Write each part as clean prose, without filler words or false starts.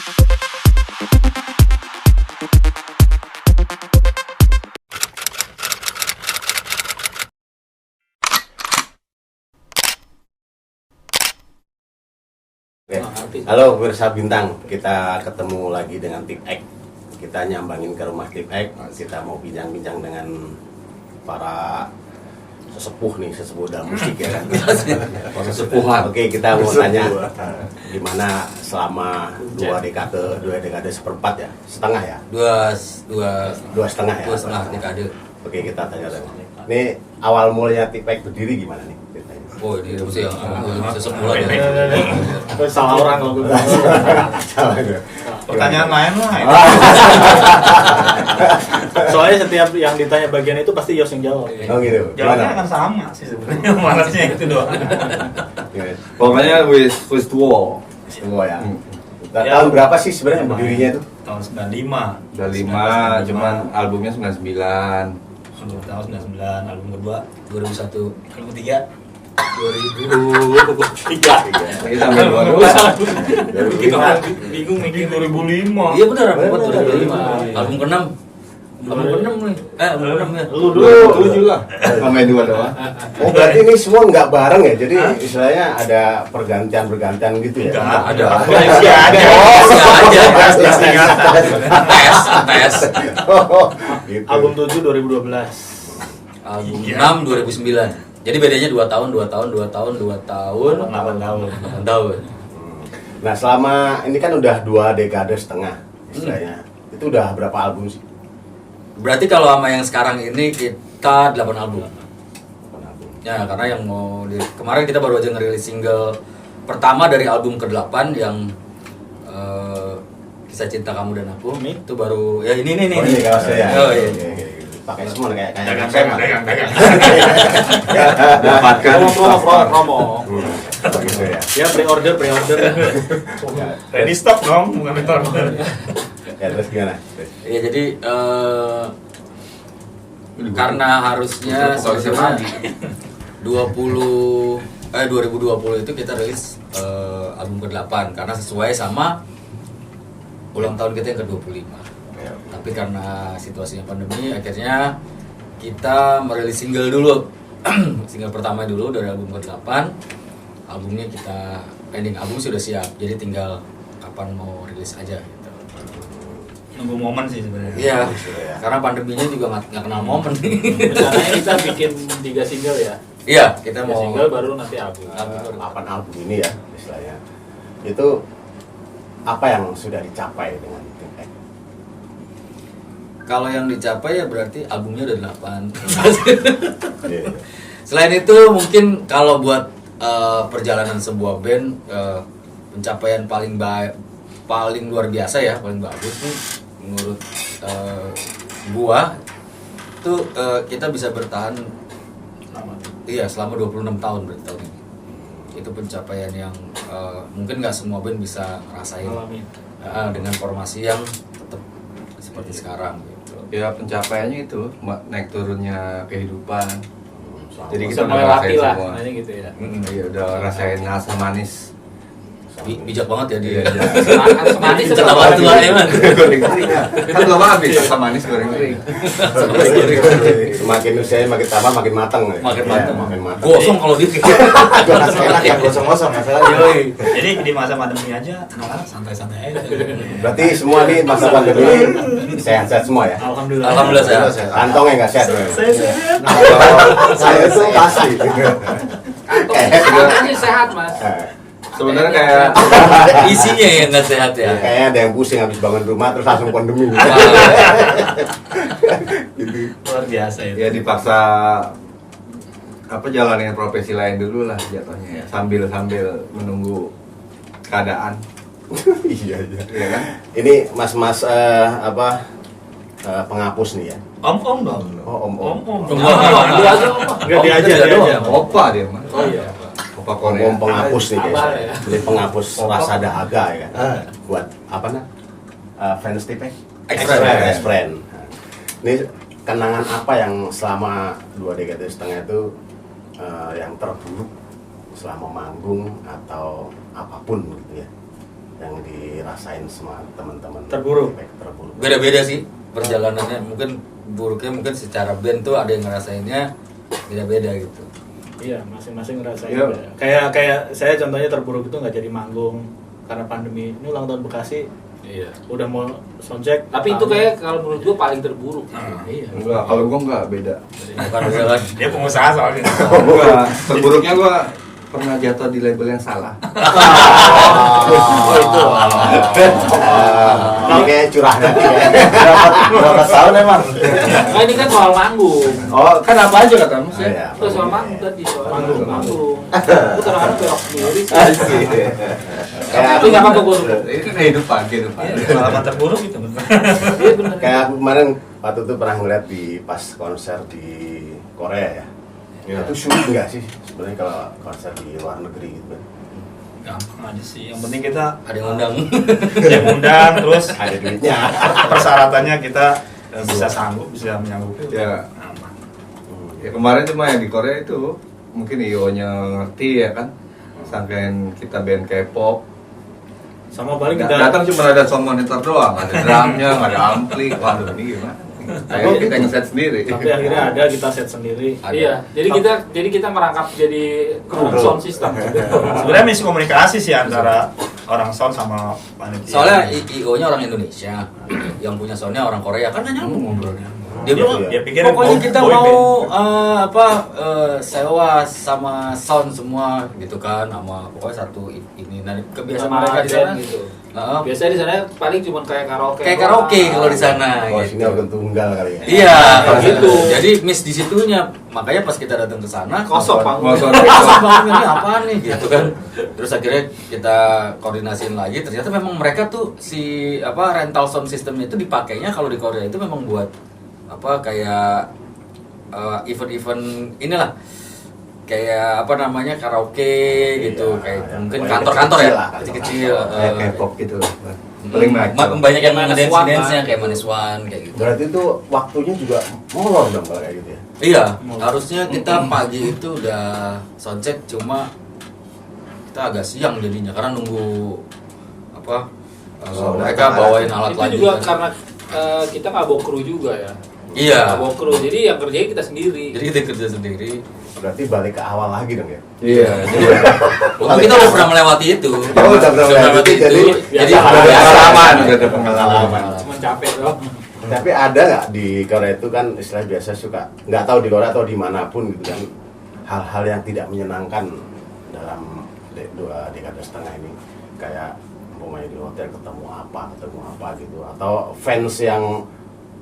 Halo pemirsa Bintang, kita ketemu lagi dengan Tip X. Kita nyambangin ke rumah Tip X. Kita mau bincang-bincang dengan para sesepuh dalam musik ya kan. Sesepuhan. Oke, kita mau tanya gimana selama dua dekade seperempat ya, setengah ya? Dua setengah ya. Dua setengah dekade. Oke, kita tanya lagi. Ini awal mulanya Tip X berdiri gimana nih? Oh, ini mesti sesepuh aja. Salah orang kalau gue. Salah itu. Pertanyaan lain lah. Soalnya setiap yang ditanya bagian itu pasti Yos yang jawab. Oh gitu. Jawabnya akan sama sih sebenarnya. Malasnya itu doang. Pokoknya with duo. Semua ya. Tahun berapa sih sebenarnya berdirinya itu? Tahun 95. Udah 5, cuman albumnya 99. Tahun 99, album kedua 2001. album ketiga 2003. Lagi sampai 2002. Bingung mikir 2005. Iya benar, album 2005. Album ke-6. Album ke-6 nih. Album ke-6 ya. Lu dulu. 7 lah. Main 2 doang. Oh berarti ini semua nggak bareng ya? Jadi istilahnya ada pergantian gitu ya? Ada. Tes. Oh, gitu. Album 7 2012. Album 6 2009. Jadi bedanya 2 tahun. 8 tahun. 8 tahun. Nah selama ini kan udah 2 dekade setengah istilahnya. Itu udah berapa album sih? Berarti kalau sama yang sekarang ini kita 8 album. 8 album. Ya, karena yang kemarin kita baru aja ngerilis single pertama dari album ke-8 yang Kisah Cinta Kamu dan Aku. Itu baru ya ini. Oh ini kaosnya ya? Oh iya. Oke. Pakai semua kayak Dagang. Dapatkan Promo. Gitu ya. Ya pre-order. Ready stock dong, bukan pre-order. Ya terus gimana? ya jadi karena harusnya sebenarnya 2020 itu kita rilis album ke-8 karena sesuai sama ulang tahun kita yang ke-25. Tapi karena situasinya pandemi, akhirnya kita merilis single dulu. Single pertama dulu dari album ke-8. Albumnya kita pending, album sudah siap. Jadi tinggal kapan mau rilis aja gitu. Nunggu momen sih sebenarnya. Iya, karena pandeminya juga nggak kenal momen. Rencananya kita bikin 3 single ya. Iya, kita 3 mau single baru nanti album. 8 album ini ya istilahnya. Itu apa yang sudah dicapai dengan Tip X? Kalau yang dicapai ya berarti albumnya udah 8. Iya. Selain itu mungkin kalau buat perjalanan sebuah band pencapaian paling luar biasa ya, paling bagus nih menurut gua tuh kita bisa bertahan selama 26 tahun berarti tahun ini. Itu pencapaian yang mungkin nggak semua band bisa rasain dengan formasi yang tetap seperti sekarang gitu. Ya pencapaiannya itu naik turunnya kehidupan. Jadi kita Sama udah laki ngerasain lah, semua. namanya gitu ya. Iya udah rasain asam manis. Bijak banget ya dia. Manis Kata batu lah emang. Goreng kering. Kan belum habis asam manis goreng kering. Semakin usianya makin tambah makin matang. Makin Ya, matang. makin matang. Gosong kalau dia. Enak kan gosong-gosong masalahnya. Jadi di masa pandemi aja, santai-santai aja. Berarti semua nih masa pandemi sehat-sehat semua ya? Alhamdulillah. Alhamdulillah sehat. Kantongnya nggak sehat. Saya sehat. Saya itu pasti. Kantongnya sehat mas. Sebenarnya kayak Isinya yang nggak sehat ya. Kayaknya ada yang pusing habis bangun rumah terus langsung pandemi. Gitu. Luar biasa itu. ya dipaksa jalanin profesi lain dulu lah jatuhnya ya. Sambil menunggu keadaan. Iya. Iya kan? Ini mas-mas penghapus nih ya. Om dong. Oh om. Dia aja. Enggak dia aja. Opa dia mah. Oh iya. Opa Korea. Om penghapus nih guys. Sabar ya. Jadi penghapus rasa dahaga ya kan. Buat apa nah? Fans Tip X? Ex-friend. Ini kenangan apa yang selama 2 dekade setengah itu yang terburuk selama manggung atau apapun gitu ya, yang rasain sama teman-teman Terburuk. terburuk? Beda-beda sih perjalanannya. Mungkin buruknya mungkin secara band tuh ada yang ngerasainnya beda-beda gitu. Iya, masing-masing ngerasain. Iya. beda. Kayak saya contohnya terburuk itu nggak jadi manggung karena pandemi. Ini ulang tahun Bekasi, Iya. udah mau soundcheck. Tapi itu kayak kalau menurut gua paling terburuk. Iya. Enggak, kalau gua enggak beda. Bukan misalkan Dia pengusaha soalnya. Enggak, terburuknya gua pernah jatuh di label yang salah. oh itu Ini kayak curah hati ya. Berapa tahun emang? Nah ini kan soal manggung. Oh, kan apa aja kata Mas Oh, ya? iya. Itu soal manggung tadi soal Manggung. manggung. Itu kadang-kadang belok sendiri sih. Kayak Tapi nggak apa-apa gua. Ini kan kehidupan. Pengalaman terburuk itu. Iya benar. kayak aku kemarin waktu itu pernah ngeliat di pas konser di Korea ya. Itu sulit nggak sih sebenarnya kalau konser di luar negeri gitu kan? Gampang aja sih. Yang penting kita ada yang undang. yang undang terus Ada duitnya. persyaratannya kita bisa sanggup, bisa menyanggupi. Ya. Aman. Ya kemarin cuma yang di Korea itu mungkin IO-nya ngerti ya kan. Sangkain kita band K-pop. Sama paling Nggak, kita datang cuma ada sound monitor doang, nggak ada drumnya, nggak ada ampli. Waduh, ini gimana? Akhirnya kita ngeset sendiri. tapi akhirnya ada kita set sendiri. Ada. Iya, jadi kita merangkap jadi sound system. Sebenarnya misi komunikasi sih antara orang sound sama panitia. Soalnya IO-nya orang Indonesia, yang punya soundnya orang Korea kan nggak nyambung ngobrolnya. Dia bilang, dia pikir pokoknya kita boy mau band. sewa sama sound semua gitu kan, sama pokoknya satu ini. Nah kebiasaan Sama mereka di sana band gitu. Heeh. Biasanya di sana paling cuma kayak karaoke. Kayak karaoke kalau di sana. Oh, gitu. sini organ tunggal kali ya. Iya, Kayak gitu. Jadi miss di situnya. Makanya pas kita datang ke sana Kosong Mau panggungnya. sound kosong banget, ini apaan nih gitu kan. Terus akhirnya kita koordinasiin lagi. Ternyata memang mereka tuh si rental sound systemnya itu dipakainya kalau di Korea itu memang buat kayak event-event inilah. Kayak karaoke gitu, kayak mungkin Kayak kantor-kantor ya, kecil lah, kecil-kecil. Kayak K-pop gitu. Paling macam. Banyak yang Kayak dance Manis One, nya kan? kayak Manis One kayak gitu. Berarti itu waktunya juga molor dong kalau kayak gitu ya. Iya, harusnya kita pagi itu udah soundcheck, cuma kita agak siang jadinya karena nunggu mereka bawain alat Itu lagi. juga kan. karena kita nggak bawa kru juga ya. Iya. Nggak bawa kru, jadi yang kerjain kita sendiri. Jadi kita kerja sendiri. Berarti balik ke awal lagi dong ya. Iya. Untung kita udah pernah melewati itu. Oh, udah pernah melewati itu, Jadi jadi udah ada biasa. pengalaman, udah ada pengalaman. Cuma capek doang. Tapi ada nggak di Korea itu kan istilah biasa suka nggak tahu di Korea atau dimanapun gitu kan hal-hal yang tidak menyenangkan dalam 2 dekade setengah ini kayak umpamanya di hotel ketemu apa gitu atau fans yang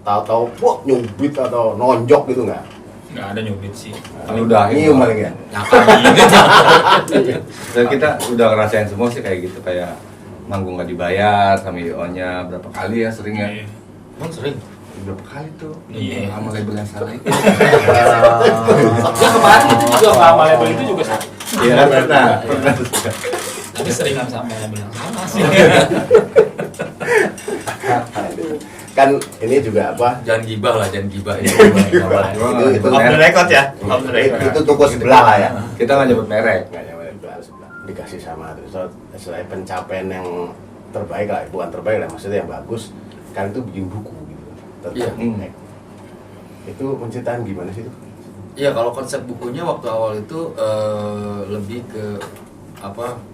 tahu-tahu wah nyubit atau nonjok gitu nggak? Nggak ada nyubit sih. Udah, Nyium paling ya. Dan kita udah ngerasain semua sih kayak gitu, kayak manggung nggak dibayar sama IO-nya berapa kali ya seringnya. Emang sering. Berapa kali tuh? Iya. Sama label yang salah itu. Ya kemarin itu juga sama label itu juga sama. Iya kan pernah. Tapi seringan sama yang bilang sama sih. Kan ini juga apa? Jangan gibah lah, jangan gibah ya. Itu Off the record ya. Off the record. itu toko sebelah lah ya. Kita nggak nyebut merek. Nggak nyampe dikasih sama terus selain pencapaian yang terbaik lah, bukan terbaik lah, maksudnya yang bagus kan itu bikin buku gitu tentang Iya. Impact. Itu penceritaan gimana sih itu? Iya, kalau konsep bukunya waktu awal itu lebih ke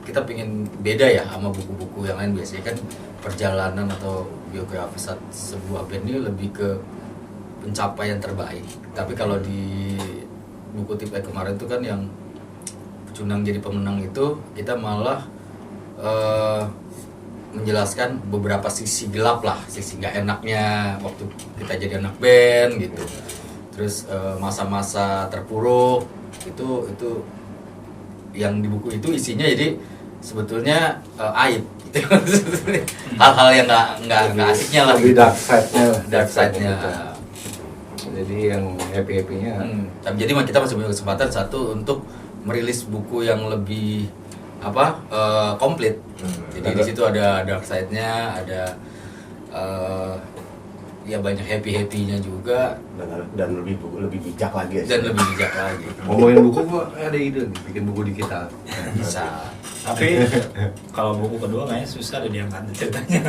kita pingin beda ya sama buku-buku yang lain. Biasanya kan perjalanan atau biografi sebuah band ini lebih ke pencapaian terbaik. Tapi kalau di buku tipe kemarin itu kan yang Cunang jadi pemenang itu, kita malah menjelaskan beberapa sisi gelap lah, sisi nggak enaknya waktu kita jadi anak band gitu. Terus masa-masa terpuruk itu yang di buku itu isinya, jadi sebetulnya aib gitu. Hal-hal yang nggak asiknya lah. Lebih dark side-nya lah. Dark side-nya. Jadi yang happy-happy-nya. Jadi kita masih punya kesempatan satu untuk merilis buku yang lebih komplit. Jadi di situ ada dark side-nya, ada ya banyak happy-happy-nya juga, dan lebih bijak lagi ya. dan lebih bijak lagi. Ngomongin buku gua ada ide nih, bikin buku digital. Bisa. Tapi kalau buku kedua kayaknya susah deh diangkat ceritanya.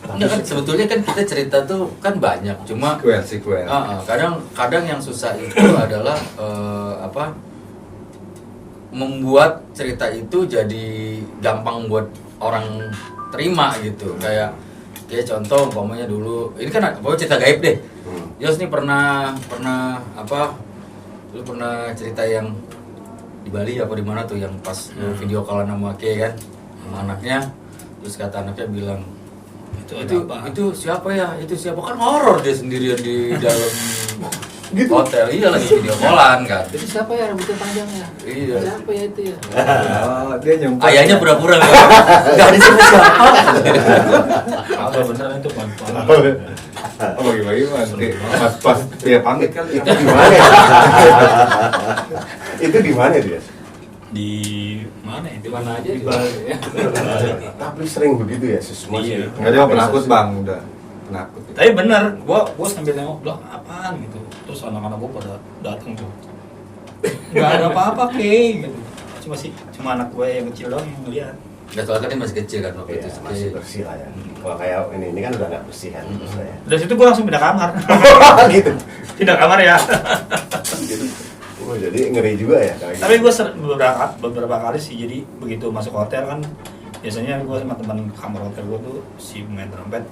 Enggak kan sebetulnya kan kita cerita tuh kan banyak, cuma Sequel. kadang yang susah itu adalah membuat cerita itu jadi gampang buat orang terima gitu. Kayak contoh umpamanya dulu, ini kan cerita gaib deh. Yos nih pernah lu pernah cerita yang di Bali apa di mana tuh yang pas lu video call sama Ke kan sama anaknya, terus kata anaknya bilang itu siapa ya, itu siapa, kan horor dia sendirian di dalam Gitu? hotel, iya lagi video callan kan. Jadi siapa ya rambutnya panjang ya? Iya. Siapa ya itu ya? Dia nyumpah. Ayahnya pura-pura nggak ada siapa. Kalau beneran itu pelan-pelan. Oh bagi-bagi nanti pas dia pamit kan. Itu di mana ya? Itu di mana dia? Di mana ya? Di mana aja Di di Bali. Tapi sering begitu ya semua sih. Iya. Nggak, dia penakut bang, udah penakut. Tapi bener, gua sambil nengok, loh apaan gitu. Terus anak-anak gua pada datang tuh. Nggak ada apa-apa Ke gitu. Cuma anak gua yang kecil doang yang ngeliat. Nggak, soalnya kan dia masih kecil kan waktu Iya, itu. masih bersih lah ya. Kalau kayak ini kan udah nggak bersih kan terus lah ya. Dari situ gua langsung pindah kamar. Gitu. Pindah kamar ya. Gitu. Oh, jadi ngeri juga ya kayak gitu. Tapi gua beberapa kali sih, jadi begitu masuk hotel kan biasanya gua sama teman kamar hotel gua tuh si main trompet,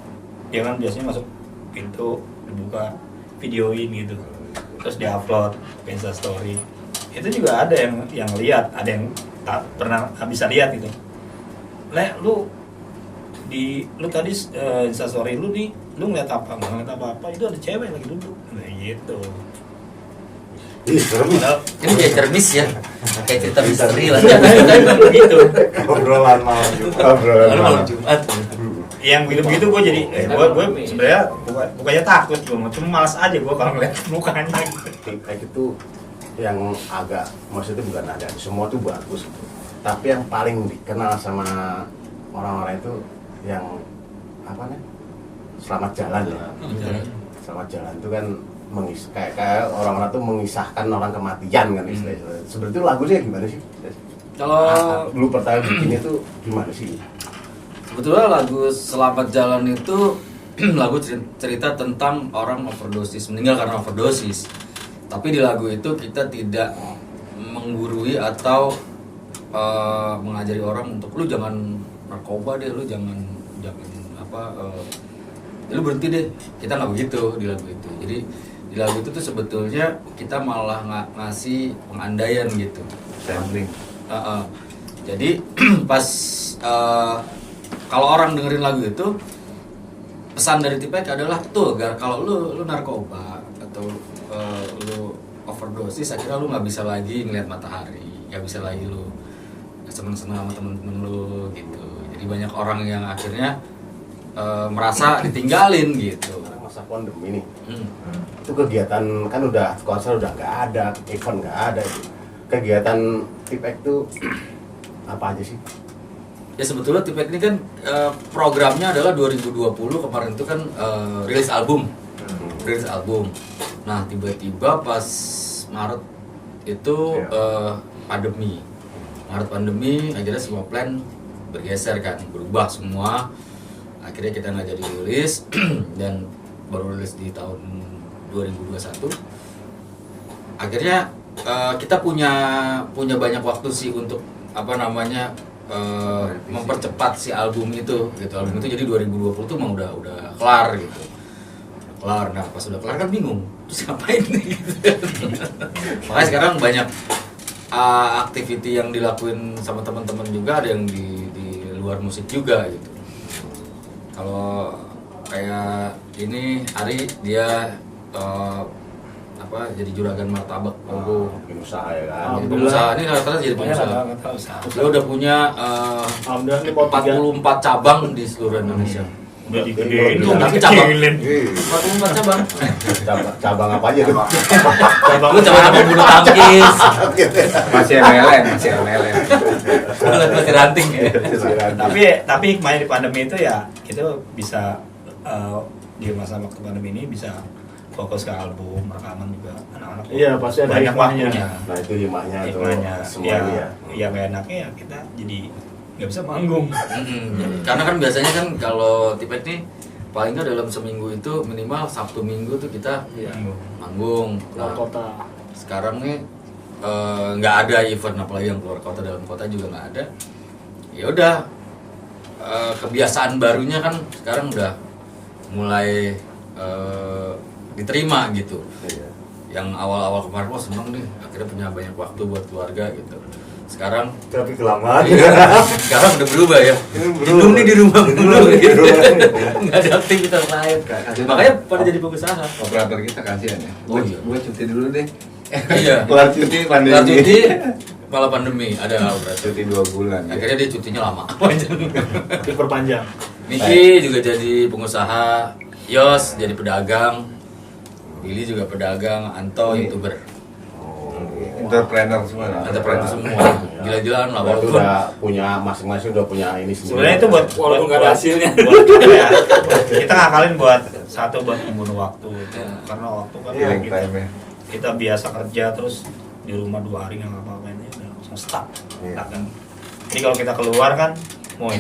dia kan biasanya masuk pintu dibuka videoin gitu, terus diupload ke Insta Story. Itu juga ada yang lihat, ada yang tak pernah bisa lihat gitu. Lu tadi Insta Story lu ngeliat apa? Nggak ngeliat apa-apa, itu ada cewek lagi duduk kayak gitu. Ih, serem. Padahal Ini kayak cermis ya, kayak cerita misteri lah. begitu. Obrolan malam Jumat. Lalu malam Jumat. Yang begitu-begitu gue jadi gue sebenarnya bukannya takut, cuma malas aja gue kalau ngeliat mukanya gitu. Feedback itu yang agak, maksudnya bukan ada, semua tuh bagus gitu. Tapi yang paling dikenal sama orang-orang itu yang apa nih? Selamat jalan ya. Selamat jalan itu kan kayak orang-orang tuh mengisahkan orang kematian kan istilahnya. Sebenarnya lagunya gimana sih? Kalau Lu pertama bikin itu gimana sih? sebetulnya lagu Selamat Jalan itu lagu cerita tentang orang overdosis, meninggal karena overdosis. Tapi di lagu itu kita tidak menggurui atau mengajari orang untuk lu jangan narkoba deh, lu jangan lu berhenti deh. Kita nggak begitu di lagu itu. Jadi di lagu itu tuh sebetulnya kita malah ngasih pengandaian gitu. Sampling. Jadi pas kalau orang dengerin lagu itu, pesan dari Tipek adalah tuh kalau lu narkoba atau lu overdosis, akhirnya lu nggak bisa lagi ngeliat matahari, nggak bisa lagi lu seneng-seneng sama temen-temen lu gitu. Jadi banyak orang yang akhirnya merasa ditinggalin gitu. Masa pandemi ini, itu kegiatan kan udah konser udah nggak ada, event nggak ada itu. Kegiatan Tipek tuh apa aja sih? Ya sebetulnya Tipek ini kan programnya adalah 2020 kemarin itu kan rilis album. Nah tiba-tiba pas Maret itu pandemi akhirnya semua plan bergeser kan, berubah semua. Akhirnya kita nggak jadi rilis dan baru rilis di tahun 2021. Akhirnya kita punya banyak waktu sih untuk mempercepat si album itu gitu. Album itu jadi 2020 tuh emang udah kelar gitu. Kelar. Nah, pas udah kelar kan bingung. Terus ngapain nih gitu. Makanya sekarang banyak activity yang dilakuin sama teman-teman juga, ada yang di luar musik juga gitu. Kalau kayak ini Ari dia jadi juragan martabak Pogo. Bikin usaha ya kan? Jadi pengusaha, ini rata-rata jadi pengusaha. Dia udah punya 44 cabang di seluruh Indonesia. Udah digedein tuh, Tapi cabang kecilin. 44 cabang. Cabang apa aja tuh? Lu cabang bulu tangkis, Masih MLM. masih ranting ya. Tapi hikmahnya di pandemi itu ya kita bisa di masa waktu pandemi ini bisa fokus ke album, rekaman juga anak-anak. Iya, pasti ada banyak hikmahnya. waktunya. Nah itu hikmahnya tuh Hikmahnya, semua ya, ya. ya kayak enaknya ya kita jadi nggak bisa manggung. Karena kan biasanya kan kalau Tipek nih paling nggak dalam seminggu itu minimal Sabtu Minggu tuh kita Iya. manggung. Keluar Nah, kota. sekarang nih nggak ada event apalagi yang keluar kota, dalam kota juga nggak ada. Ya udah, kebiasaan barunya kan sekarang udah mulai diterima gitu. Iya. Yang awal-awal kemarin wah seneng nih akhirnya punya banyak waktu buat keluarga gitu. Sekarang Tapi kelamaan. sekarang udah berubah ya. Jenuh nih di rumah mulu gitu. Nggak ada aktivitas lain. Makanya pada jadi pengusaha. Operator kita kasihan ya. Oh, iya. Gue cuti dulu deh. Iya. Keluar cuti pandemi. Kelar cuti malah pandemi ada berarti. Cuti 2 bulan. Ya. Akhirnya dia cutinya lama. Diperpanjang. Niki juga jadi pengusaha, Yos jadi pedagang, Billy juga pedagang, Anto Iya. YouTuber. Entrepreneur semua. Entrepreneur semua. Gila-gilaan lah Berarti walaupun udah punya masing-masing udah punya ini sendiri. Sebenarnya itu buat Walaupun nggak ada hasilnya. buat ya, kita ngakalin buat satu buat membunuh waktu gitu. Karena waktu kan Iya, kita, time ya. kita biasa kerja terus di rumah 2 hari nggak ngapa-ngapain ya udah langsung stuck. Iya. Stuck kan. Jadi kalau kita keluar kan mau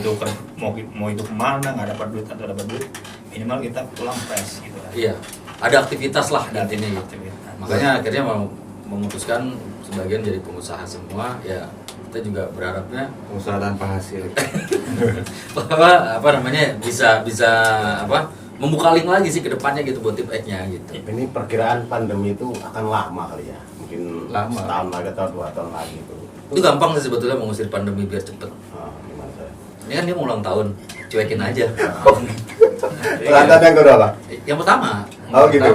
itu kemana nggak dapat duit atau dapat duit minimal kita pulang fresh gitu kan. iya, ada aktivitas lah intinya gitu. Aktivitas. Makanya akhirnya memutuskan sebagian jadi pengusaha semua ya. Kita juga berharapnya Usaha tanpa hasil. apa namanya bisa apa membuka link lagi sih ke depannya gitu buat Tipeknya gitu. Ini perkiraan pandemi itu akan lama kali ya. Mungkin Lama. setahun lagi atau 2 tahun lagi itu. Itu gampang sih sebetulnya mengusir pandemi biar cepet. Gimana saya? Ini kan dia mau ulang tahun, cuekin aja. Lantas yang kedua apa? Yang pertama. Oh gitu.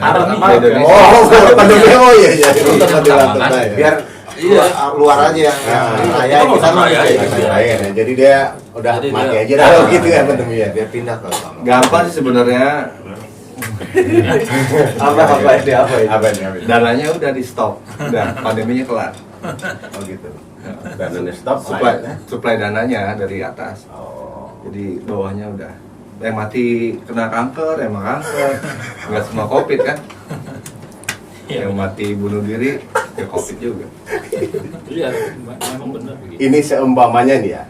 Pandemi. Indonesia. Oh, pandemi. Oh iya iya. Itu Itu yang adalah pertama, kan? tanda ya. Biar Iya. luar aja yang Nah, raya kita mau kita sama mah raya, kayak iya. gitu. Dirayain ya. Jadi dia udah Jadi mati dia- aja dah kalau gitu ya pandemi ya. Biar pindah ke sana. Gampang sih sebenarnya. Apa SD apa itu? Apa ini? Apa ini? Dananya udah di stop. Udah pandeminya kelar. Oh gitu. Dan ini stop. Supply akhirnya. supply dananya dari atas. Oh. Jadi bawahnya udah yang mati kena kanker emang kanker, nggak semua covid kan? Iya, Yang mati bunuh diri ya covid juga. Iya, memang benar. Ini seumpamanya nih ya,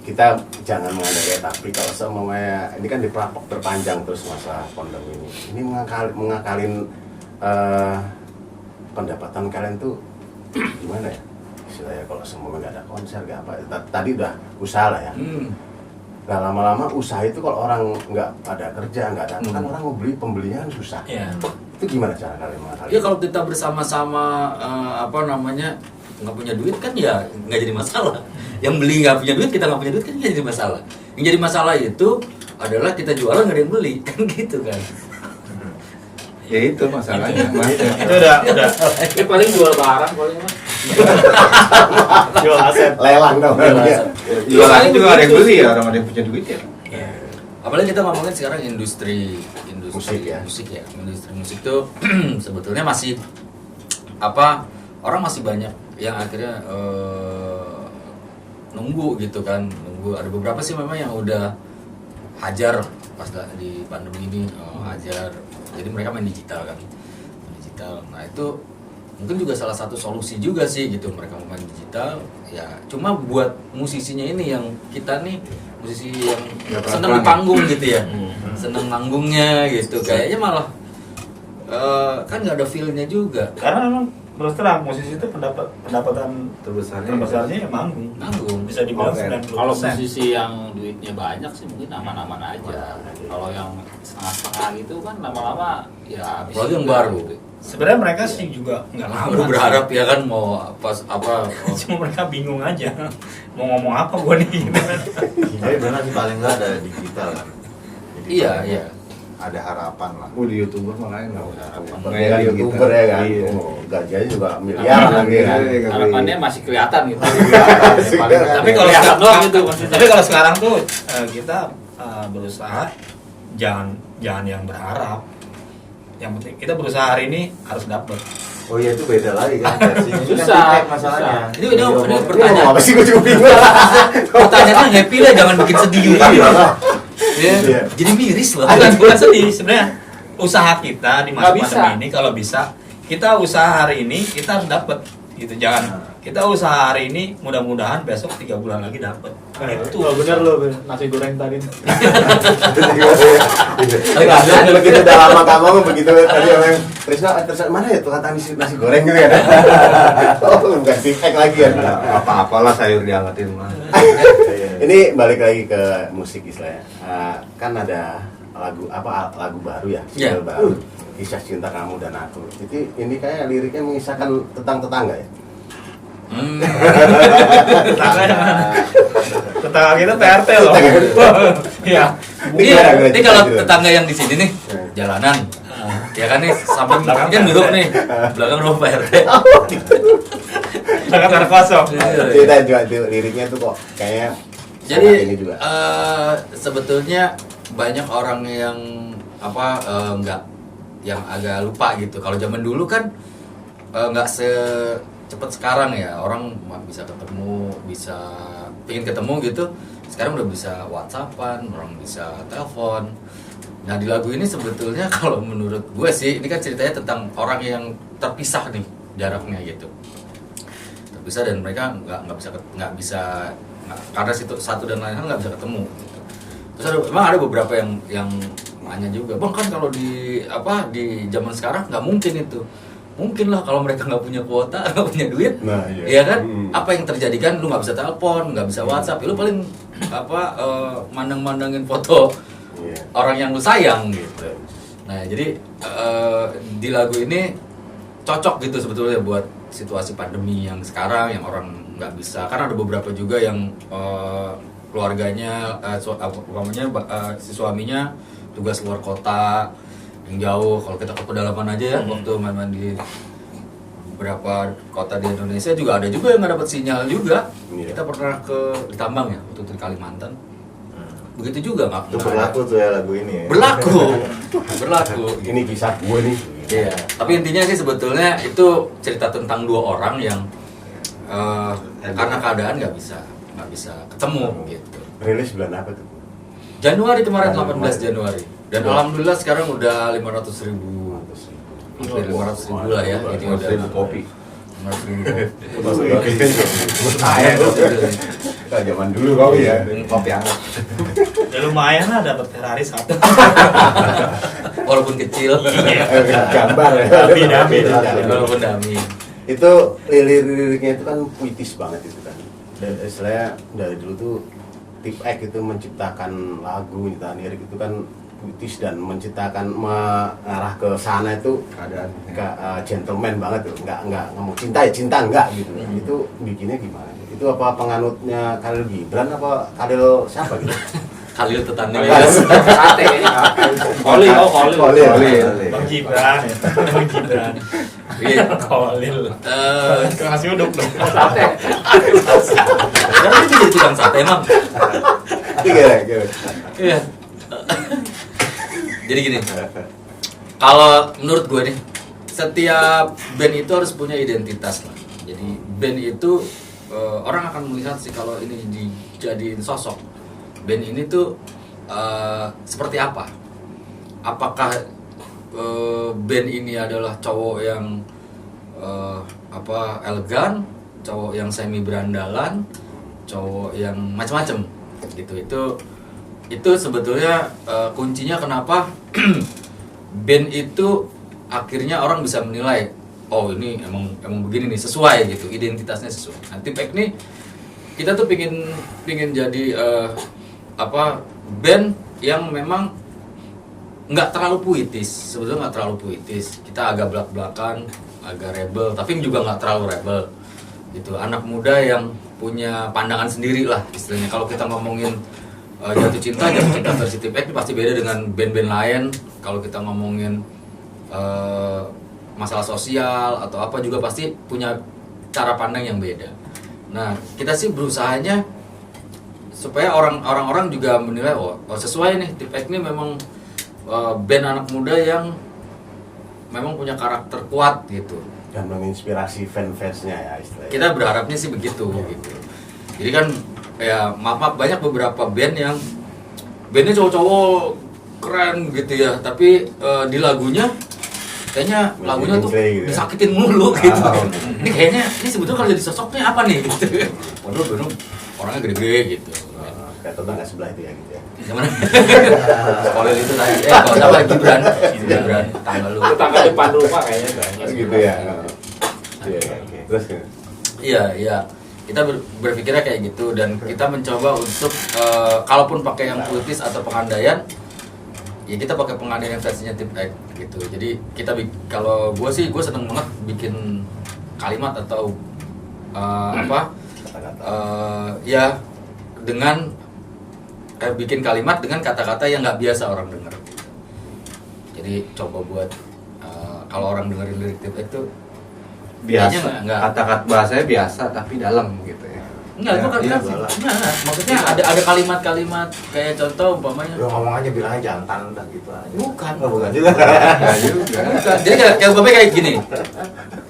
kita jangan mengandalkan, tapi kalau seumpamanya ini kan diperpanjang terus masa pandemi ini mengakalin pendapatan kalian tuh gimana ya? Istilahnya kalau semuanya nggak ada konser nggak apa, tadi udah usaha lah ya. Nah lama-lama usaha itu kalau orang nggak ada kerja nggak ada, kan orang mau beli pembelinya kan susah. Iya. Itu gimana cara kalian mengakalin? Ya kalau kita bersama-sama apa namanya nggak punya duit kan ya nggak jadi masalah. Yang beli nggak punya duit, kita nggak punya duit kan nggak jadi masalah. Yang jadi masalah itu adalah kita jualan nggak ada yang beli kan gitu kan. Ya itu masalahnya. Mas. Itu udah Ini paling jual barang paling mah. jual aset. Lelang dong. Jual ya. aset. Jualannya juga ada yang beli ya, orang ada yang punya duit ya. Apalagi kita ngomongin sekarang industri Musik ya. Industri musik tuh sebetulnya masih apa orang masih banyak yang akhirnya nunggu gitu kan, nunggu. Ada beberapa sih memang yang udah hajar pas di pandemi ini hajar. Jadi mereka main digital kan, main digital. Nah itu mungkin juga salah satu solusi juga sih gitu, mereka mau main digital. Ya cuma buat musisinya ini yang kita nih musisi yang Ya, seneng di pelan-pelan panggung gitu ya, seneng manggungnya gitu. Kayaknya malah kan nggak ada feel-nya juga. Karena memang terus terang musisi itu pendapatan terbesarnya ya manggung. Manggung. Bisa dibilang Oke. 90%. Kalau musisi yang duitnya banyak sih mungkin aman-aman aja. Kalau yang setengah-setengah gitu kan lama-lama ya habis Apalagi yang juga baru. gitu. Sebenarnya mereka sih juga nggak Aku lama. berharap ya kan mau apa Cuma mereka bingung aja mau ngomong apa gua nih. Tapi benar sih paling nggak ada digital kan. Jadi Iya, paling iya. Ada harapan lah. Di YouTuber makanya nggak usah. Seperti kan youtuber ya kan, Iya. gajinya juga miliaran lagi kan. Iya. Harapannya masih kelihatan gitu. Paling nggak Tapi ada. kalau Kelihatan doang sekarang gitu maksudnya. tapi kalau sekarang tuh kita berusaha jangan yang berharap. Yang penting kita berusaha hari ini harus dapet. Oh iya itu beda lagi kan versinya. Itu kan Susah, feedback masalahnya. Ini Ini pertanyaan. apa sih gue juga bingung. Pertanyaannya happy lah, jangan bikin sedih gitu. Ya, Iya. jadi miris loh. Bukan sedih sebenarnya. usaha kita di Nggak masa bisa. pandemi ini kalau bisa kita usaha hari ini kita harus dapat gitu, jangan kita usaha hari ini mudah-mudahan besok 3 bulan lagi dapat. Itu bener lo nasi goreng tadi. Begitu udah lama kamu begitu tadi orang Trisna mana ya tukang nasi goreng gitu ya. Oh, bukan tipek lagi ya. Apa-apalah sayur diangetin mah. Ini balik lagi ke musik istilahnya. Kan ada lagu baru ya, Iya. single baru. Kisah Cinta Kamu dan Aku. Jadi ini kayak liriknya mengisahkan tentang tetangga ya. tetangga kita PRT loh. Iya. Ini kalau tetangga yang di sini nih jalanan, ya kan nih samping Belakang kan PRT. duduk nih, belakang rumah Pak RT. Sangat kosong. Kita juga itu liriknya tuh kok kayaknya Jadi sangat ini juga. sebetulnya banyak orang yang nggak yang agak lupa gitu. Kalau zaman dulu kan nggak secepat sekarang ya, orang bisa ketemu, bisa pengen ketemu gitu. Sekarang udah bisa WhatsAppan, orang bisa telepon. Nah di lagu ini sebetulnya kalau menurut gue sih ini kan ceritanya tentang orang yang terpisah nih jaraknya gitu, terpisah dan mereka nggak bisa karena satu dan lain hal nggak bisa ketemu gitu. Terus emang ada beberapa yang nanya juga, bang kan kalau di zaman sekarang nggak mungkin itu. Mungkin lah kalau mereka nggak punya kuota, nggak punya duit, Nah, iya. iya kan? Apa yang terjadi kan lu nggak bisa telepon, nggak bisa WhatsApp, ya lu paling mandang-mandangin foto Iya. orang yang lu sayang gitu. Nah jadi di lagu ini cocok gitu sebetulnya buat situasi pandemi yang sekarang yang orang nggak bisa. Karena ada beberapa juga yang keluarganya, si suaminya tugas luar kota yang jauh. Kalau kita ke pedalaman aja ya, waktu main-main di beberapa kota di Indonesia juga ada juga yang nggak dapat sinyal juga. Iya. Kita pernah di Tambang ya, waktu itu di Kalimantan. Begitu juga nggak Itu berlaku tuh ya lagu ini ya. berlaku. Ini kisah gue nih. Iya. Tapi intinya sih sebetulnya itu cerita tentang dua orang yang karena keadaan nggak bisa ketemu gitu. Rilis bulan apa tuh? Januari kemarin 18 Januari. Dan alhamdulillah sekarang udah 500.000. Hampir 500.000 lah ya. Ini udah 500.000 kopi. 500.000. Kita zaman dulu kau ya. Kopi hangat. Ya lumayan lah dapat Ferrari 1. Walaupun kecil. Gambar ya. Dami. Walaupun dami. Itu liriknya itu kan puitis banget itu kan. Dan istilahnya dari dulu tuh Tip X itu menciptakan lagu, menciptakan lirik itu kan puitis dan menciptakan mengarah ke sana itu Keadaan. gentleman banget tuh, nggak ngomong cinta ya cinta enggak gitu. Itu bikinnya gimana? Itu apa penganutnya Khalil Gibran apa Khalil siapa gitu? Khalil tetangga. Sate. Koli. Bang Gibran ya. Bang Gibran. Iya. Kolil. Kasih uduk dong. Sate. Sekarang itu jadi tukang sate emang. Gitu. Iya. Jadi gini, kalau menurut gue nih, setiap band itu harus punya identitas lah. Jadi band itu orang akan melihat sih kalau ini dijadiin sosok. Band ini tuh seperti apa? Apakah band ini adalah cowok yang elegan, cowok yang semi berandalan, cowok yang macam-macam gitu. Itu sebetulnya kuncinya kenapa band itu akhirnya orang bisa menilai, oh ini emang begini nih, sesuai gitu, identitasnya sesuai. Nah, Tip X nih kita tuh pingin jadi band yang memang nggak terlalu puitis, sebetulnya nggak terlalu puitis. Kita agak belak-belakan, agak rebel, tapi juga nggak terlalu rebel gitu. Anak muda yang punya pandangan sendiri lah istilahnya. Kalau kita ngomongin jatuh cinta versi Tip X pasti beda dengan band-band lain. Kalau kita ngomongin masalah sosial atau apa juga pasti punya cara pandang yang beda. Nah, kita sih berusahanya supaya orang-orang juga menilai oh sesuai nih, Tip X ini memang band anak muda yang memang punya karakter kuat gitu. Dan menginspirasi fans-fansnya ya istilahnya. Kita berharapnya sih begitu gitu. Jadi kan ya maaf banyak beberapa band yang bandnya cowok-cowok keren gitu ya, tapi di lagunya kayaknya lagunya tuh Gitu ya. disakitin mulu gitu. Ini kayaknya ini sebetulnya kalau jadi sosoknya apa nih gitu. Padahal bener orangnya gede-gede gitu. Kayak tetangga sebelah itu ya gitu ya. Gimana? Sekolah itu tadi. Kalau siapa Gibran? Gibran tanggal lu. Tetangga depan rumah kayaknya banyak. Gitu ya. Iya, oke. Terus Iya. Kita berpikirnya kayak gitu dan kita mencoba untuk kalaupun pakai yang puitis atau pengandaian, ya kita pakai pengandaian versinya tip X gitu. Jadi kita kalau gue seneng banget bikin kalimat atau ya dengan bikin kalimat dengan kata-kata yang nggak biasa orang denger. Jadi coba buat kalau orang dengerin lirik tip X tuh Biasa. kayaknya nggak. Kata-kata bahasanya biasa tapi dalam gitu ya. Enggak, itu kan iya, enggak. Maksudnya ada kalimat-kalimat kayak contoh umpamanya. Lu ngomong aja bilangnya jantan udah gitu aja. Bukan. Oh, bukan juga. Ya juga. Bukan. Jadi kayak umpamanya kayak gini.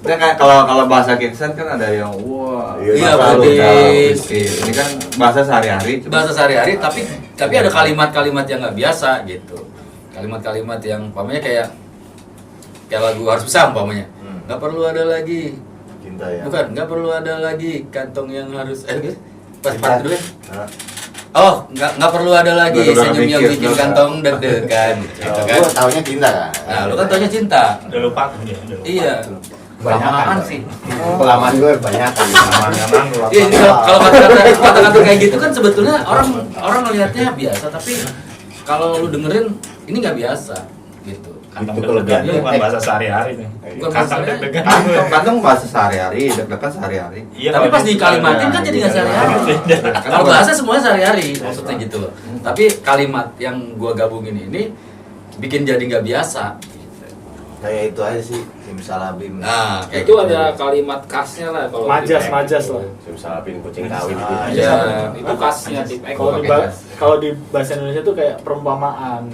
Nah, kan kalau bahasa Kingston kan ada yang wah. Iya, terlalu puitis. dalam. Ini kan bahasa sehari-hari. Bahasa sehari-hari tapi ada kalimat-kalimat yang nggak biasa gitu. Kalimat-kalimat yang umpamanya kayak lagu harus bisa umpamanya. Nggak perlu ada lagi. Cinta ya. Bukan, nggak perlu ada lagi kantong yang harus gitu. Pas Cinta. part kedua. Nah, Oh, nggak perlu ada lagi Udah senyum yang mikir, bikin udah. kantong deg-degan gitu kan. gua taunya cinta kan. Nah, lu kan taunya cinta. Udah lupa dia, udah lupa. Iya. Kelamaan sih. pengalaman gue banyak kan. Iya, kalau kata-kata kayak gitu kan sebetulnya orang ngelihatnya biasa, tapi kalau lu dengerin ini nggak biasa gitu. Kantong Itu deg-degan kelebihannya. itu bukan bahasa sehari-hari nih. Bukan Kantong bahasa deg-degan. Kantong bahasa sehari-hari, deg-degan sehari-hari. Iya, Tapi kalau pas di- dikalimatin kan jadi nggak sehari-hari. Kalau bahasa semuanya sehari-hari maksudnya gitu loh. Tapi kalimat yang gua gabungin ini bikin jadi nggak biasa. Kayak itu aja sih, simsalabim. Nah, kayak Itu gitu. ada kalimat khasnya lah kalau Majas tip X. lah. Simsalabim kucing kawin gitu. Iya. Itu khasnya tip X. Kalau di bahasa Indonesia tuh kayak perumpamaan.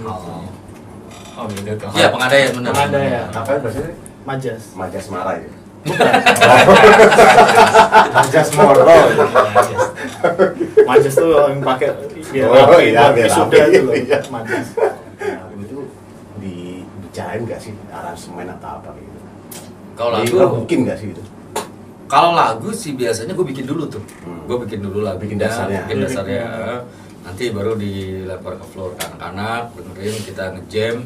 Oh gitu tuh. Iya, pengandaian benar. Pengandaian. Apa bahasanya? Majas. Majas marah ya. Majas moro. Majas tuh yang pakai biar Oh, rapi, iya, buat biar wisuda rapi. itu loh. Iya. Majas. Itu dibicarain nggak sih aransemen atau apa gitu? Kalau lagu, mungkin nggak sih itu? kalau lagu sih biasanya gue bikin dulu tuh. Gue bikin dulu lagu, Bikin dasarnya. bikin dasarnya. Nanti baru dilempar ke floor ke anak-anak, dengerin kita ngejam.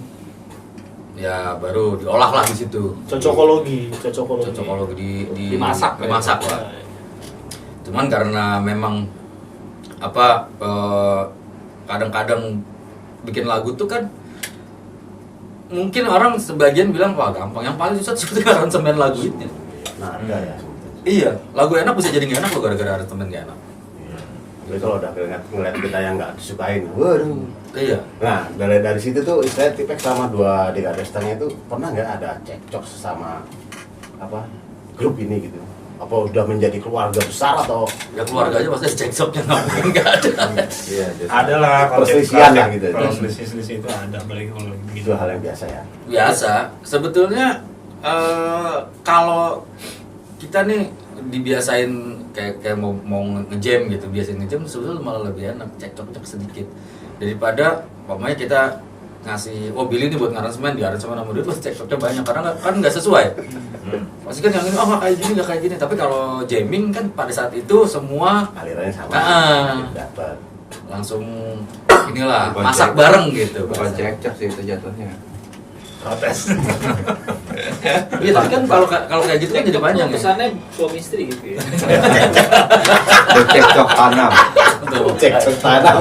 Ya baru diolah lah di situ. Cocokologi. Cocokologi Dimasak, dimasak lah. Cuman karena memang apa kadang-kadang bikin lagu tuh kan mungkin orang sebagian bilang wah gampang, yang paling susah sebetulnya aransemen lagu itu. Nah, ada ya. Iya, lagu enak bisa jadi nggak enak loh gara-gara aransemen nggak enak. Jadi kalau udah ngeliat kita yang nggak disukain, waduh. Iya. Nah, dari situ tuh istilah tipek selama 2 dekade setengah itu pernah nggak ada cekcok sesama apa grup ini gitu? Apa udah menjadi keluarga besar atau Ya keluarga aja pasti cekcoknya nggak mungkin nggak ada. Iya, Ada lah kalau Perselisihan lah gitu. Kalau selisih-selisih itu ada, apalagi kalau itu gitu. hal yang biasa ya? Biasa. Sebetulnya kalau kita nih dibiasain kayak mau ngejam gitu, biasain ngejam sebetulnya malah lebih enak, cekcoknya sedikit daripada pokoknya kita ngasih Billy nih buat ngaransemen, di aransemen sama dia terus cekcoknya banyak karena kan nggak sesuai. Pasti kan yang ini nggak kayak gini, tapi kalau jamming kan pada saat itu semua Alirannya sama. Dapat. langsung inilah Bukan masak cekcok. bareng gitu. Bukan cekcok sih itu jatuhnya. Protes. Iya, tapi kan kalau kayak gitu kan jadi panjang ya. Kesannya suami istri gitu ya. Cekcok tanam. Tuh. Cekcok tanah.